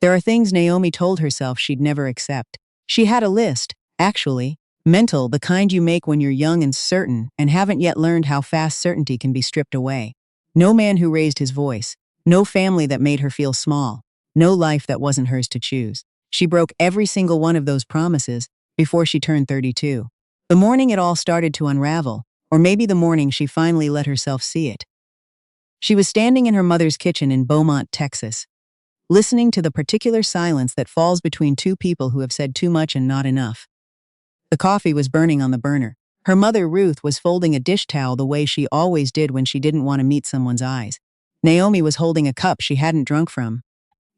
There are things Naomi told herself she'd never accept. She had a list, actually. Mental, the kind you make when you're young and certain and haven't yet learned how fast certainty can be stripped away. No man who raised his voice. No family that made her feel small. No life that wasn't hers to choose. She broke every single one of those promises before she turned 32. The morning it all started to unravel, or maybe the morning she finally let herself see it. She was standing in her mother's kitchen in Beaumont, Texas, listening to the particular silence that falls between two people who have said too much and not enough. The coffee was burning on the burner. Her mother, Ruth, was folding a dish towel the way she always did when she didn't want to meet someone's eyes. Naomi was holding a cup she hadn't drunk from.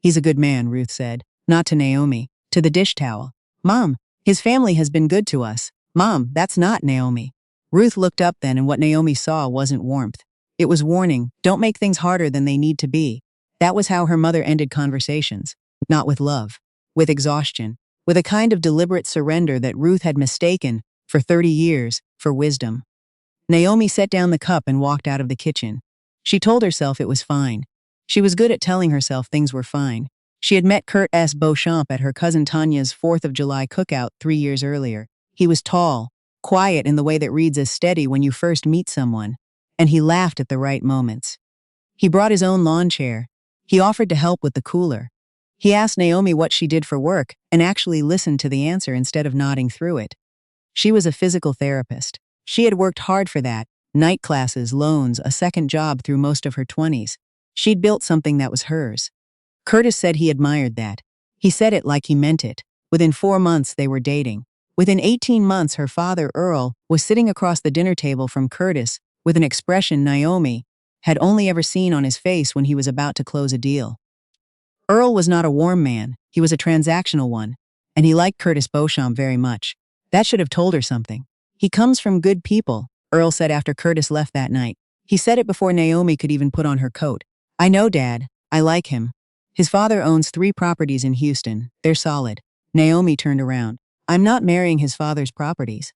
"He's a good man," Ruth said. Not to Naomi, to the dish towel. "Mom, his family has been good to us." "Mom, that's not Naomi." Ruth looked up then, and what Naomi saw wasn't warmth. It was warning. Don't make things harder than they need to be. That was how her mother ended conversations. Not with love. With exhaustion. With a kind of deliberate surrender that Ruth had mistaken, for 30 years, for wisdom. Naomi set down the cup and walked out of the kitchen. She told herself it was fine. She was good at telling herself things were fine. She had met Kurt S. Beauchamp at her cousin Tanya's 4th of July cookout 3 years earlier. He was tall, quiet in the way that reads as steady when you first meet someone, and he laughed at the right moments. He brought his own lawn chair. He offered to help with the cooler. He asked Naomi what she did for work and actually listened to the answer instead of nodding through it. She was a physical therapist. She had worked hard for that, night classes, loans, a second job through most of her 20s. She'd built something that was hers. Curtis said he admired that. He said it like he meant it. Within 4 months, they were dating. Within 18 months, her father, Earl, was sitting across the dinner table from Curtis with an expression Naomi had only ever seen on his face when he was about to close a deal. Earl was not a warm man, he was a transactional one, and he liked Curtis Beauchamp very much. That should have told her something. "He comes from good people," Earl said after Curtis left that night. He said it before Naomi could even put on her coat. "I know, Dad. I like him. His father owns 3 properties in Houston. They're solid." Naomi turned around. "I'm not marrying his father's properties."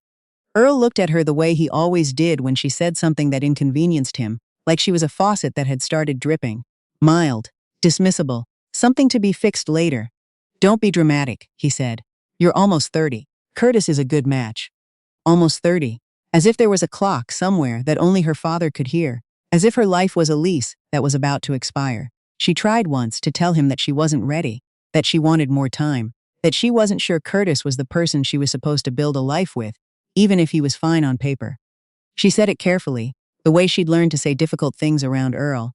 Earl looked at her the way he always did when she said something that inconvenienced him, like she was a faucet that had started dripping. Mild. Dismissible. Something to be fixed later. "Don't be dramatic," he said. "You're almost 30. Curtis is a good match." Almost 30. As if there was a clock somewhere that only her father could hear. As if her life was a lease that was about to expire. She tried once to tell him that she wasn't ready, that she wanted more time, that she wasn't sure Curtis was the person she was supposed to build a life with, even if he was fine on paper. She said it carefully, the way she'd learned to say difficult things around Earl.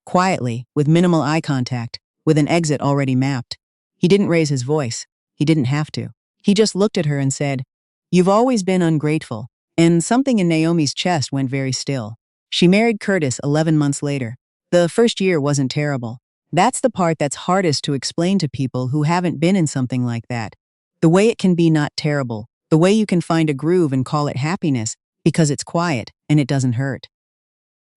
Quietly, with minimal eye contact, with an exit already mapped. He didn't raise his voice. He didn't have to. He just looked at her and said, "You've always been ungrateful." And something in Naomi's chest went very still. She married Curtis 11 months later. The first year wasn't terrible. That's the part that's hardest to explain to people who haven't been in something like that. The way it can be not terrible. The way you can find a groove and call it happiness because it's quiet and it doesn't hurt.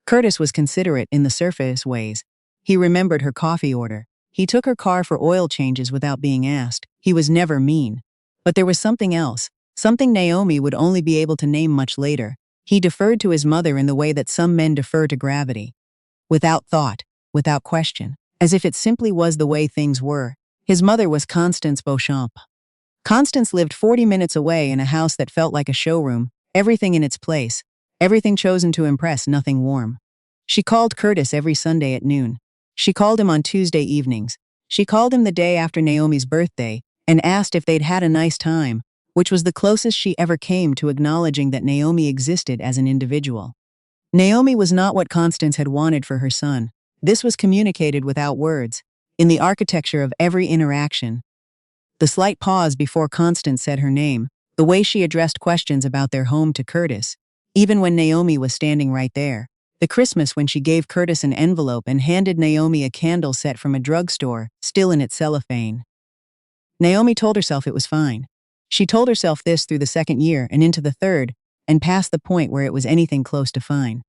Curtis was considerate in the surface ways. He remembered her coffee order. He took her car for oil changes without being asked. He was never mean. But there was something else, something Naomi would only be able to name much later. He deferred to his mother in the way that some men defer to gravity. Without thought, without question, as if it simply was the way things were. His mother was Constance Beauchamp. Constance lived 40 minutes away in a house that felt like a showroom, everything in its place, everything chosen to impress, nothing warm. She called Curtis every Sunday at noon. She called him on Tuesday evenings. She called him the day after Naomi's birthday and asked if they'd had a nice time, which was the closest she ever came to acknowledging that Naomi existed as an individual. Naomi was not what Constance had wanted for her son. This was communicated without words, in the architecture of every interaction. The slight pause before Constance said her name, the way she addressed questions about their home to Curtis, even when Naomi was standing right there. The Christmas when she gave Curtis an envelope and handed Naomi a candle set from a drugstore, still in its cellophane. Naomi told herself it was fine. She told herself this through the second year and into the third, and past the point where it was anything close to fine.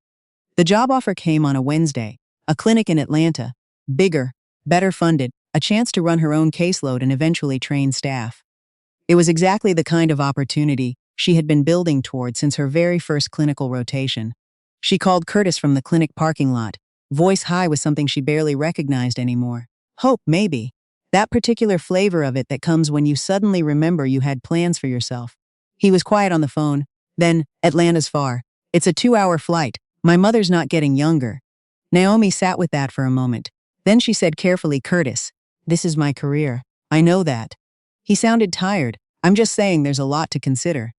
The job offer came on a Wednesday, a clinic in Atlanta, bigger, better funded, a chance to run her own caseload and eventually train staff. It was exactly the kind of opportunity she had been building toward since her very first clinical rotation. She called Curtis from the clinic parking lot, voice high with something she barely recognized anymore. Hope, maybe. That particular flavor of it that comes when you suddenly remember you had plans for yourself. He was quiet on the phone. Then, Atlanta's far. It's a 2-hour flight. My mother's not getting younger. Naomi sat with that for a moment. Then she said carefully, Curtis, this is my career. I know that. He sounded tired. I'm just saying there's a lot to consider.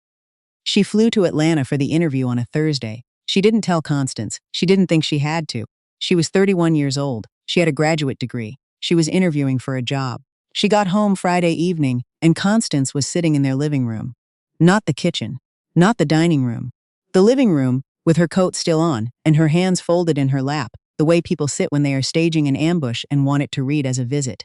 She flew to Atlanta for the interview on a Thursday. She didn't tell Constance. She didn't think she had to. She was 31 years old. She had a graduate degree. She was interviewing for a job. She got home Friday evening, and Constance was sitting in their living room. Not the kitchen. Not the dining room. The living room, with her coat still on, and her hands folded in her lap, the way people sit when they are staging an ambush and want it to read as a visit.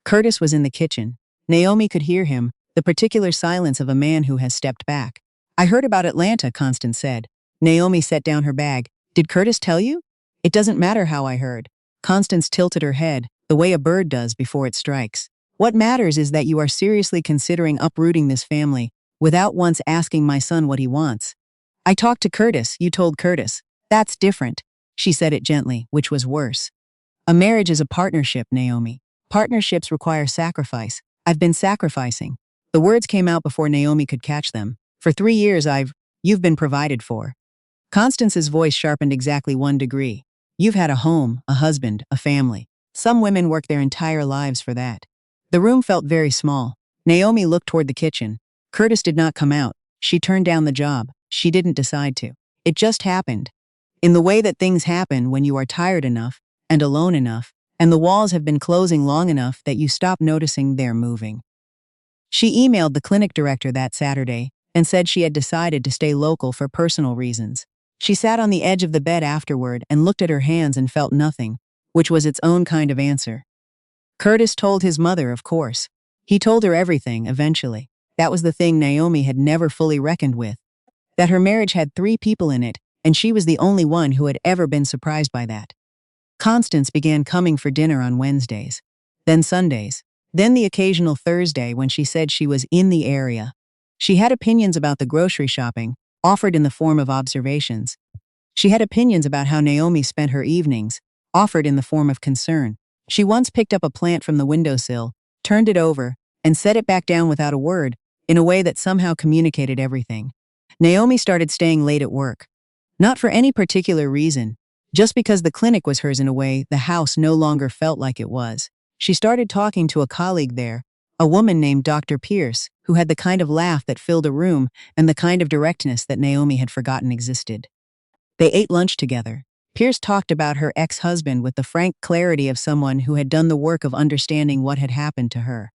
Curtis was in the kitchen. Naomi could hear him, the particular silence of a man who has stepped back. I heard about Atlanta, Constance said. Naomi set down her bag. Did Curtis tell you? It doesn't matter how I heard. Constance tilted her head, the way a bird does before it strikes. What matters is that you are seriously considering uprooting this family, without once asking my son what he wants. I talked to Curtis, you told Curtis. That's different. She said it gently, which was worse. A marriage is a partnership, Naomi. Partnerships require sacrifice. I've been sacrificing. The words came out before Naomi could catch them. For 3 years you've been provided for. Constance's voice sharpened exactly 1 degree. You've had a home, a husband, a family. Some women work their entire lives for that. The room felt very small. Naomi looked toward the kitchen. Curtis did not come out. She turned down the job. She didn't decide to. It just happened. In the way that things happen when you are tired enough, and alone enough, and the walls have been closing long enough that you stop noticing they're moving. She emailed the clinic director that Saturday and said she had decided to stay local for personal reasons. She sat on the edge of the bed afterward and looked at her hands and felt nothing, which was its own kind of answer. Curtis told his mother, of course. He told her everything, eventually. That was the thing Naomi had never fully reckoned with. That her marriage had 3 people in it, and she was the only one who had ever been surprised by that. Constance began coming for dinner on Wednesdays, then Sundays, then the occasional Thursday when she said she was in the area. She had opinions about the grocery shopping, offered in the form of observations. She had opinions about how Naomi spent her evenings, offered in the form of concern. She once picked up a plant from the windowsill, turned it over, and set it back down without a word, in a way that somehow communicated everything. Naomi started staying late at work. Not for any particular reason. Just because the clinic was hers in a way the house no longer felt like it was. She started talking to a colleague there, a woman named Dr. Pierce, who had the kind of laugh that filled a room and the kind of directness that Naomi had forgotten existed. They ate lunch together. Pierce talked about her ex-husband with the frank clarity of someone who had done the work of understanding what had happened to her.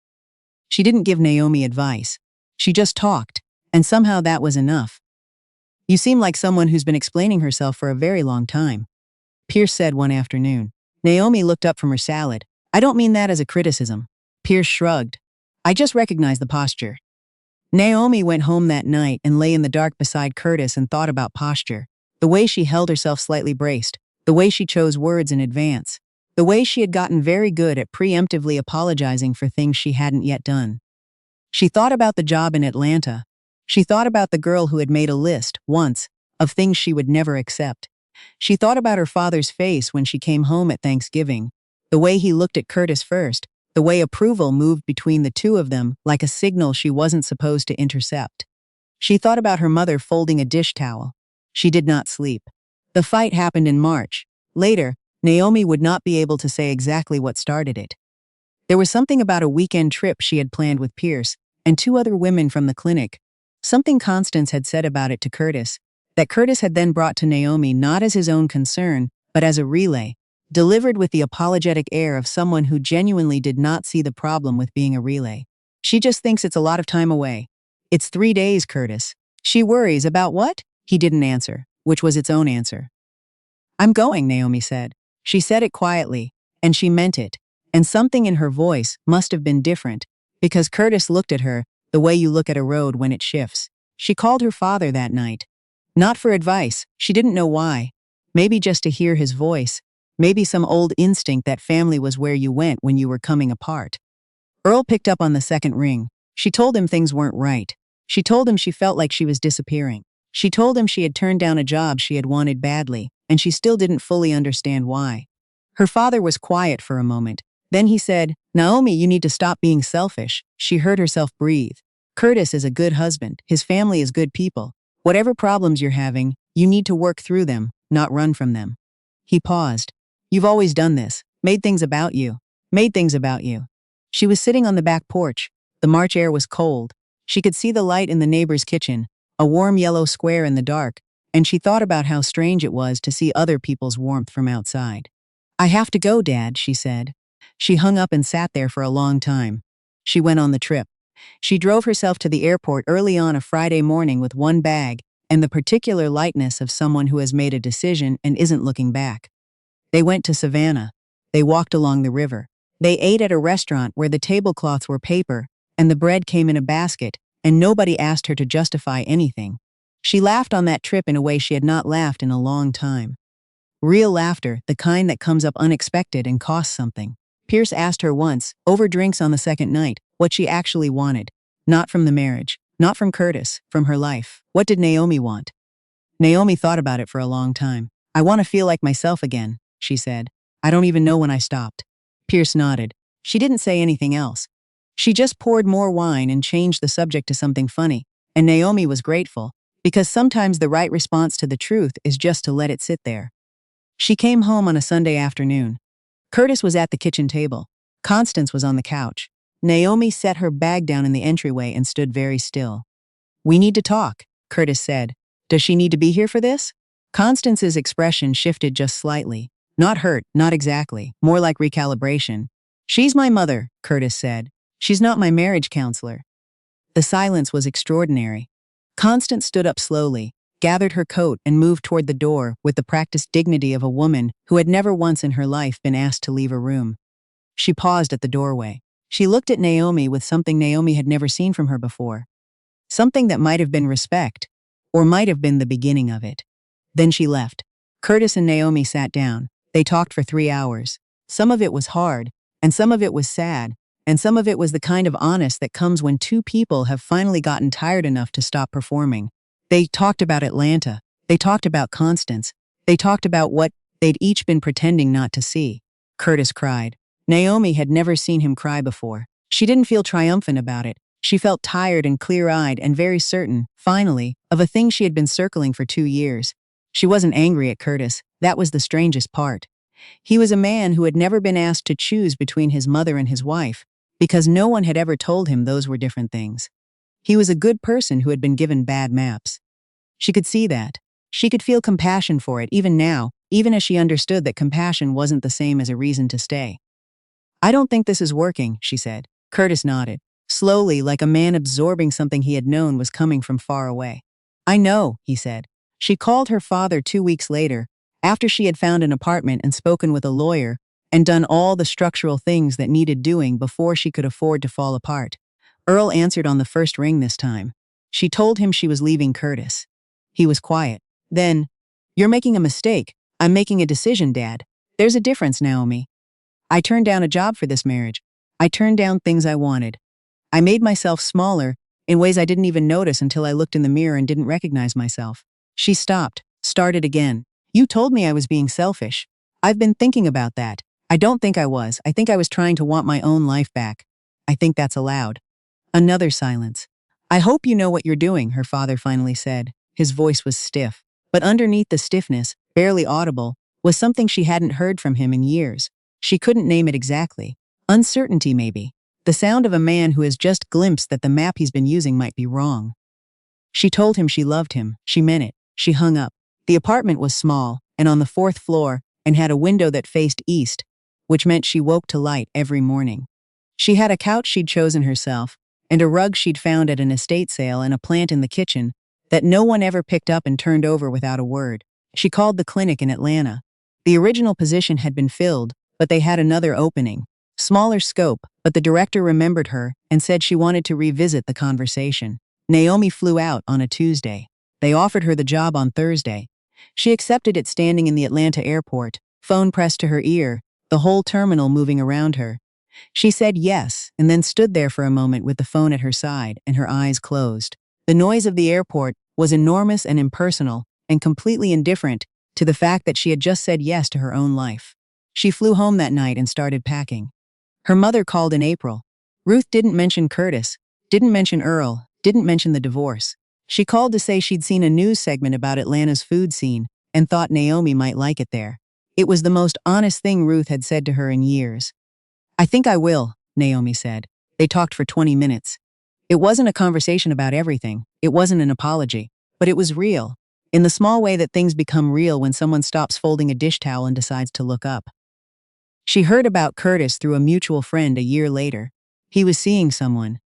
She didn't give Naomi advice. She just talked, and somehow that was enough. You seem like someone who's been explaining herself for a very long time, Pierce said one afternoon. Naomi looked up from her salad. I don't mean that as a criticism. Pierce shrugged. I just recognize the posture. Naomi went home that night and lay in the dark beside Curtis and thought about posture. The way she held herself slightly braced. The way she chose words in advance. The way she had gotten very good at preemptively apologizing for things she hadn't yet done. She thought about the job in Atlanta. She thought about the girl who had made a list, once, of things she would never accept. She thought about her father's face when she came home at Thanksgiving, the way he looked at Curtis first, the way approval moved between the two of them like a signal she wasn't supposed to intercept. She thought about her mother folding a dish towel. She did not sleep. The fight happened in March. Later, Naomi would not be able to say exactly what started it. There was something about a weekend trip she had planned with Pierce and 2 other women from the clinic. Something Constance had said about it to Curtis, that Curtis had then brought to Naomi not as his own concern, but as a relay, delivered with the apologetic air of someone who genuinely did not see the problem with being a relay. She just thinks it's a lot of time away. It's 3 days, Curtis. She worries about what? He didn't answer, which was its own answer. I'm going, Naomi said. She said it quietly, and she meant it, and something in her voice must have been different, because Curtis looked at her the way you look at a road when it shifts. She called her father that night. Not for advice, she didn't know why. Maybe just to hear his voice. Maybe some old instinct that family was where you went when you were coming apart. Earl picked up on the second ring. She told him things weren't right. She told him she felt like she was disappearing. She told him she had turned down a job she had wanted badly, and she still didn't fully understand why. Her father was quiet for a moment. Then he said, "Naomi, you need to stop being selfish." She heard herself breathe. "Curtis is a good husband. His family is good people. Whatever problems you're having, you need to work through them, not run from them." He paused. "You've always done this. Made things about you. Made things about you." She was sitting on the back porch. The March air was cold. She could see the light in the neighbor's kitchen, a warm yellow square in the dark, and she thought about how strange it was to see other people's warmth from outside. "I have to go, Dad," she said. She hung up and sat there for a long time. She went on the trip. She drove herself to the airport early on a Friday morning with one bag and the particular lightness of someone who has made a decision and isn't looking back. They went to Savannah. They walked along the river. They ate at a restaurant where the tablecloths were paper and the bread came in a basket, and nobody asked her to justify anything. She laughed on that trip in a way she had not laughed in a long time. Real laughter, the kind that comes up unexpected and costs something. Pierce asked her once, over drinks on the second night, what she actually wanted. Not from the marriage, not from Curtis, from her life. What did Naomi want? Naomi thought about it for a long time. "I want to feel like myself again," she said. "I don't even know when I stopped." Pierce nodded. She didn't say anything else. She just poured more wine and changed the subject to something funny, and Naomi was grateful, because sometimes the right response to the truth is just to let it sit there. She came home on a Sunday afternoon. Curtis was at the kitchen table. Constance was on the couch. Naomi set her bag down in the entryway and stood very still. "We need to talk," Curtis said. "Does she need to be here for this?" Constance's expression shifted just slightly. Not hurt, not exactly, more like recalibration. "She's my mother," Curtis said. "She's not my marriage counselor." The silence was extraordinary. Constance stood up slowly, gathered her coat and moved toward the door with the practiced dignity of a woman who had never once in her life been asked to leave a room. She paused at the doorway. She looked at Naomi with something Naomi had never seen from her before. Something that might have been respect, or might have been the beginning of it. Then she left. Curtis and Naomi sat down. They talked for 3 hours. Some of it was hard, and some of it was sad, and some of it was the kind of honest that comes when two people have finally gotten tired enough to stop performing. They talked about Atlanta. They talked about Constance. They talked about what they'd each been pretending not to see. Curtis cried. Naomi had never seen him cry before. She didn't feel triumphant about it. She felt tired and clear-eyed and very certain, finally, of a thing she had been circling for 2 years. She wasn't angry at Curtis. That was the strangest part. He was a man who had never been asked to choose between his mother and his wife, because no one had ever told him those were different things. He was a good person who had been given bad maps. She could see that. She could feel compassion for it even now, even as she understood that compassion wasn't the same as a reason to stay. "I don't think this is working," she said. Curtis nodded. Slowly, like a man absorbing something he had known was coming from far away. "I know," he said. She called her father 2 weeks later, after she had found an apartment and spoken with a lawyer, and done all the structural things that needed doing before she could afford to fall apart. Earl answered on the first ring this time. She told him she was leaving Curtis. He was quiet. Then, "You're making a mistake. I'm making a decision, Dad. There's a difference, Naomi. I turned down a job for this marriage. I turned down things I wanted. I made myself smaller in ways I didn't even notice until I looked in the mirror and didn't recognize myself." She stopped, started again. "You told me I was being selfish. I've been thinking about that. I don't think I was. I think I was trying to want my own life back. I think that's allowed." Another silence. "I hope you know what you're doing," her father finally said. His voice was stiff. But underneath the stiffness, barely audible, was something she hadn't heard from him in years. She couldn't name it exactly. Uncertainty, maybe. The sound of a man who has just glimpsed that the map he's been using might be wrong. She told him she loved him. She meant it. She hung up. The apartment was small, and on the 4th floor, and had a window that faced east, which meant she woke to light every morning. She had a couch she'd chosen herself, and a rug she'd found at an estate sale and a plant in the kitchen that no one ever picked up and turned over without a word. She called the clinic in Atlanta. The original position had been filled, but they had another opening. Smaller scope, but the director remembered her and said she wanted to revisit the conversation. Naomi flew out on a Tuesday. They offered her the job on Thursday. She accepted it standing in the Atlanta airport, phone pressed to her ear, the whole terminal moving around her. She said yes, and then stood there for a moment with the phone at her side and her eyes closed. The noise of the airport was enormous and impersonal, and completely indifferent to the fact that she had just said yes to her own life. She flew home that night and started packing. Her mother called in April. Ruth didn't mention Curtis, didn't mention Earl, didn't mention the divorce. She called to say she'd seen a news segment about Atlanta's food scene and thought Naomi might like it there. It was the most honest thing Ruth had said to her in years. "I think I will," Naomi said. They talked for 20 minutes. It wasn't a conversation about everything. It wasn't an apology. But it was real. In the small way that things become real when someone stops folding a dish towel and decides to look up. She heard about Curtis through a mutual friend a year later. He was seeing someone.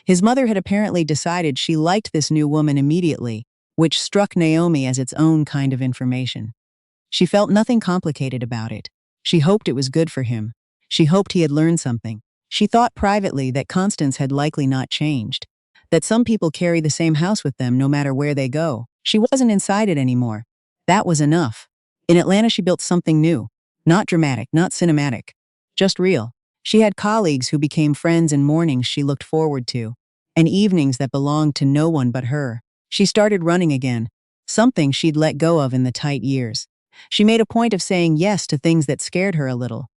His mother had apparently decided she liked this new woman immediately, which struck Naomi as its own kind of information. She felt nothing complicated about it. She hoped it was good for him. She hoped he had learned something. She thought privately that Constance had likely not changed, that some people carry the same house with them no matter where they go. She wasn't inside it anymore. That was enough. In Atlanta, she built something new. Not dramatic, not cinematic. Just real. She had colleagues who became friends and mornings she looked forward to, and evenings that belonged to no one but her. She started running again, something she'd let go of in the tight years. She made a point of saying yes to things that scared her a little.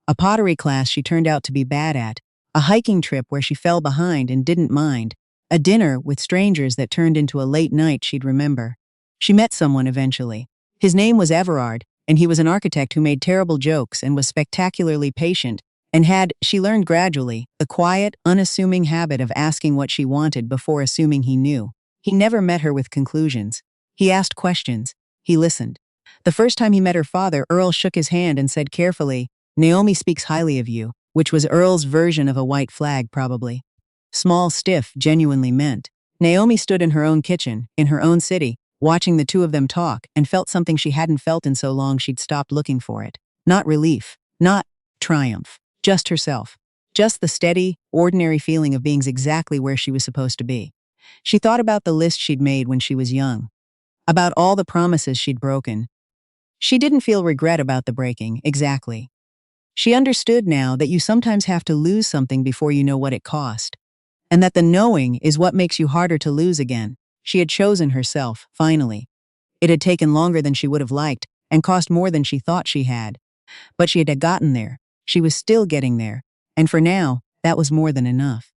A pottery class she turned out to be bad at, a hiking trip where she fell behind and didn't mind, a dinner with strangers that turned into a late night she'd remember. She met someone eventually. His name was Everard, and he was an architect who made terrible jokes and was spectacularly patient, and had, she learned gradually, the quiet, unassuming habit of asking what she wanted before assuming he knew. He never met her with conclusions. He asked questions. He listened. The first time he met her father, Earl shook his hand and said carefully, "Naomi speaks highly of you," which was Earl's version of a white flag, probably. Small, stiff, genuinely meant. Naomi stood in her own kitchen, in her own city, watching the two of them talk, and felt something she hadn't felt in so long she'd stopped looking for it. Not relief, not triumph, just herself. Just the steady, ordinary feeling of being exactly where she was supposed to be. She thought about the list she'd made when she was young, about all the promises she'd broken. She didn't feel regret about the breaking, exactly. She understood now that you sometimes have to lose something before you know what it cost, and that the knowing is what makes you harder to lose again. She had chosen herself, finally. It had taken longer than she would have liked, and cost more than she thought she had. But she had gotten there. She was still getting there. And for now, that was more than enough.